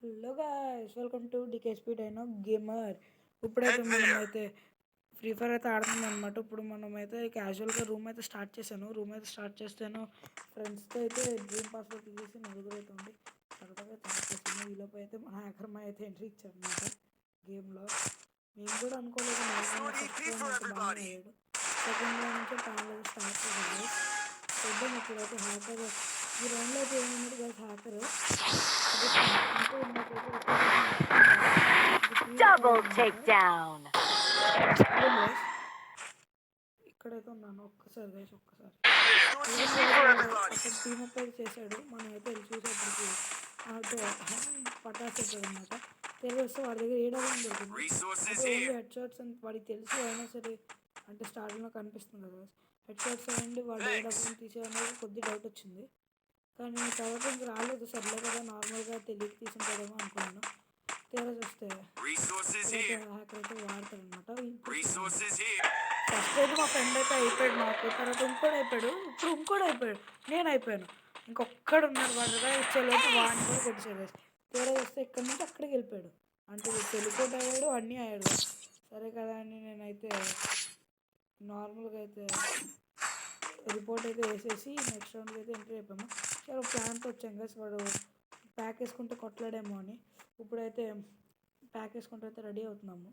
Hello guys, welcome to DKSP dino gamer. ఇప్పుడైతే మనమైతే free fire అయితే ఆడుతుంది అనమాట. ఇప్పుడు మనమైతే క్యాజువల్గా రూమ్ అయితే స్టార్ట్ చేశాను. రూమ్ అయితే స్టార్ట్ చేస్తాను ఫ్రెండ్స్తో అయితే డ్రీమ్ పాస్వర్డ్ తీసేసి నలుగురు అయితే ఉంది సరదాగా స్టార్ట్ చేశాను. ఈలోపు అయితే మన హ్యాకర్మ అయితే ఎంట్రీ ఇచ్చారు అనమాట గేమ్లో. మేము కూడా అనుకోలేదు బాగానే అయ్యాడు. సెకండ్ రౌండ్ నుంచి ప్యానల్ స్టార్ట్ చేశారు. చూద్దాం ఇప్పుడైతే హ్యాకర్ ఈ రౌండ్లో అయితే ఏమన్నాడు కదా హ్యాకర్ Double takedown. ఇక్కడైతే ఉన్నాను. ఒక్కసారి గైస్ టీమ్ అప్ అయితే చేశాడు. మనం అయితే వెళ్ళి చూసేప్పటికి అంటే పటాస్ అవుతుంది అనమాట. తెలిసి వాడి దగ్గర ఏ డబ్బులు దొరికింది హెడ్ షాట్స్ అని వాడికి తెలిసి అయినా సరే అంటే స్టార్టింగ్లో కనిపిస్తుంది కదా హెడ్ షాట్స్ అయ్యండి వాడు ఏ డబ్బులు తీసేయనేది కొద్ది డౌట్ వచ్చింది. కానీ తర్వాత ఇంక రాలేదు. సర్లే కదా నార్మల్గా తెలియక తీసుకుంటారేమో అనుకున్నాను. తీరా చూస్తే హ్యాకర్ అయితే వాడతారనమాట. ఫస్ట్ అయితే మా ఫ్రెండ్ అయితే అయిపోయాడు నాకు. తర్వాత ఇంకోటి అయిపోయాడు. ఇప్పుడు ఇంకోటి అయిపోయాడు. నేను అయిపోయాను. ఇంకొక్కడు ఉన్నాడు వాడుగా ఇచ్చేలోపు వాడిని కూడా కొట్టేసాడు. తీరా చూస్తే ఇక్కడి నుంచి అక్కడికి వెళ్ళిపోయాడు. అంటే టెలిపోర్ట్ అయ్యాడు, అన్నీ అయ్యాడు. సరే కదా అని నేనైతే నార్మల్గా అయితే రిపోర్ట్ అయితే వేసేసి నెక్స్ట్ రౌండ్కి అయితే ఎంట్రీ అయిపోయాము. చాలా ప్లాన్తో వచ్చాం కదా వాడు ప్యాక్ వేసుకుంటే కొట్టలేడేమో అని. ఇప్పుడైతే ప్యాక్ వేసుకుంటే అయితే రెడీ అవుతున్నాము.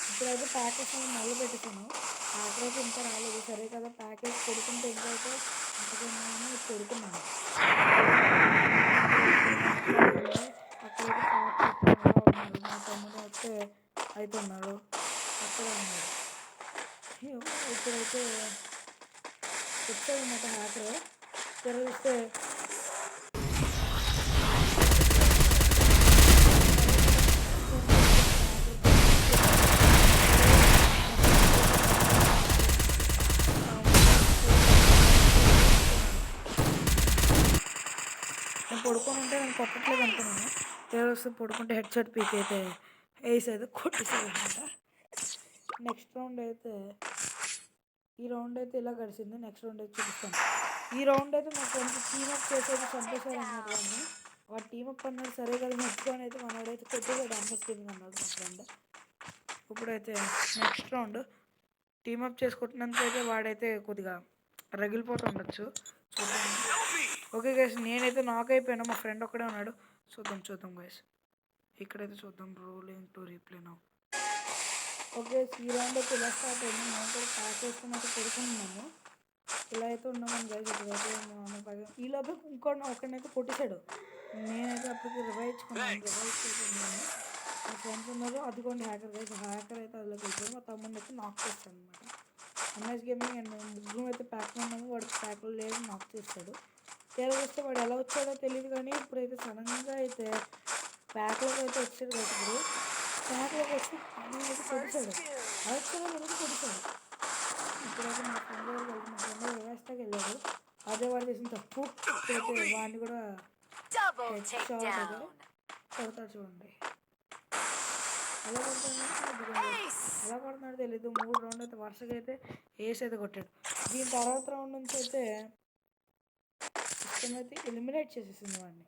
ఇప్పుడైతే ప్యాక్ వేసుకొని మొదలు పెట్టేసాను. ఆఖరి అయితే ఇంకా రాలేదు. సరే కదా ప్యాక్ వేసి కొడుకుంటే ఇంకా అయితే ఇంతకన్నా కొడుకున్నాను. అక్కడైతే ప్యాక్ ఉన్నారు. మా తమ్ముడు అయితే అవుతున్నాడు అక్కడ ఉన్నాడు. ఇప్పుడైతే వచ్చాడనమాట హ్యాకర్. తెలిస్తే నేను పడుకొని ఉంటే నేను కొట్టట్లేదు అనుకున్నాను. తెలిస్తే పడుకుంటే హెడ్ షాట్ పీక్ అయితే వేసి అయితే కొట్టేసాడు అనమాట. నెక్స్ట్ రౌండ్ అయితే ఈ రౌండ్ అయితే ఇలా గడిచింది. నెక్స్ట్ రౌండ్ అయితే చూపిస్తాను. ఈ రౌండ్ అయితే మా ఫ్రెండ్స్ టీమప్ చేసేది చంపేశారు అన్నారు. కానీ వాడు టీమప్ అన్నాడు. సరే కదా మెచ్చుకొని అయితే మనోడైతే కొట్టేసాడు. అమ్మ స్కిన్ అన్నాడు మా ఫ్రెండ్. ఇప్పుడైతే నెక్స్ట్ రౌండ్ టీమప్ చేసుకుంటున్నందుకైతే వాడైతే కొద్దిగా రగిలిపోతూ ఉండొచ్చు. చూద్దాం. ఓకే గైస్, నేనైతే నాక్ అయిపోయాను. మా ఫ్రెండ్ ఒక్కడే ఉన్నాడు. చూద్దాం గైస్. ఇక్కడైతే చూద్దాం. Rolling to replay now. Okay, ఈ రౌండ్ అయితే ఇలా స్టార్ట్ అయింది. మేము కూడా ప్యాక్ చేసుకుని అయితే కొడుకున్నాము. ఇలా అయితే ఉన్నామని గైస్. ఇప్పుడైతే ఈ లోపల ఒకడినైతే కొట్టేశాడు. నేనైతే అప్పటికి రివైవ్ ఇచ్చుకున్నాను. మా ఫ్రెండ్స్ ఉన్నారు. అదిగోండి హ్యాకర్ గైస్. హ్యాకర్ అయితే అందులోకి వెళ్ళిపోయాడు. మా తమ్ముడిని అయితే నాక్ చేస్తాను అనమాట. ఎంఎస్ గేమింగ్ అండ్ ముగ్గురు అయితే ప్యాక్లో ఉన్నాము. వాడు ప్యాక్లో లేదు, నాక్ చేస్తాడు. తీరా వస్తే వాడు ఎలా వచ్చాడో తెలియదు. కానీ ఇప్పుడైతే సడన్గా అయితే ప్యాక్లోకి అయితే వచ్చాడు కదా. ఇప్పుడు ప్యాక్లోకి వచ్చి అయితే కొట్టేశాడు. వచ్చాడో తెలియదు కొట్టేశాడు. ఇప్పుడైతే మా ఫ్రెండ్ దగ్గరికి వెళ్తే మా ఫ్రెండ్ వ్యవస్థకి వెళ్ళాడు. అదే వాడు చేసిన తప్పు. ఇప్పుడైతే వాడిని కూడా కొడతాడు. చూడండి ఎలా కొడుతున్నాడు తెలీదు. 3 రౌండ్ అయితే వరుసగా అయితే ఏస్ అయితే కొట్టాడు. దీని తర్వాత రౌండ్ నుంచి అయితే సిస్టమ్ అయితే ఎలిమినేట్ చేసేసింది వాడిని.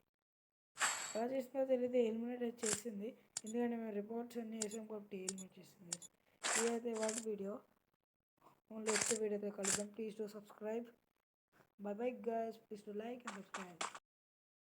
ఎలా చేసిందో తెలియదు, ఎలిమినేట్ అయితే చేసింది. ఎందుకంటే మేము రిపోర్ట్స్ అన్నీ వేసాం కాబట్టి ఎలిమినేట్ చేసింది. ఇదైతే వాటి వీడియో. ఓన్లీ వచ్చే వీడియో అయితే కలుద్దాం. Please to subscribe. Bye bye guys, please do like and subscribe.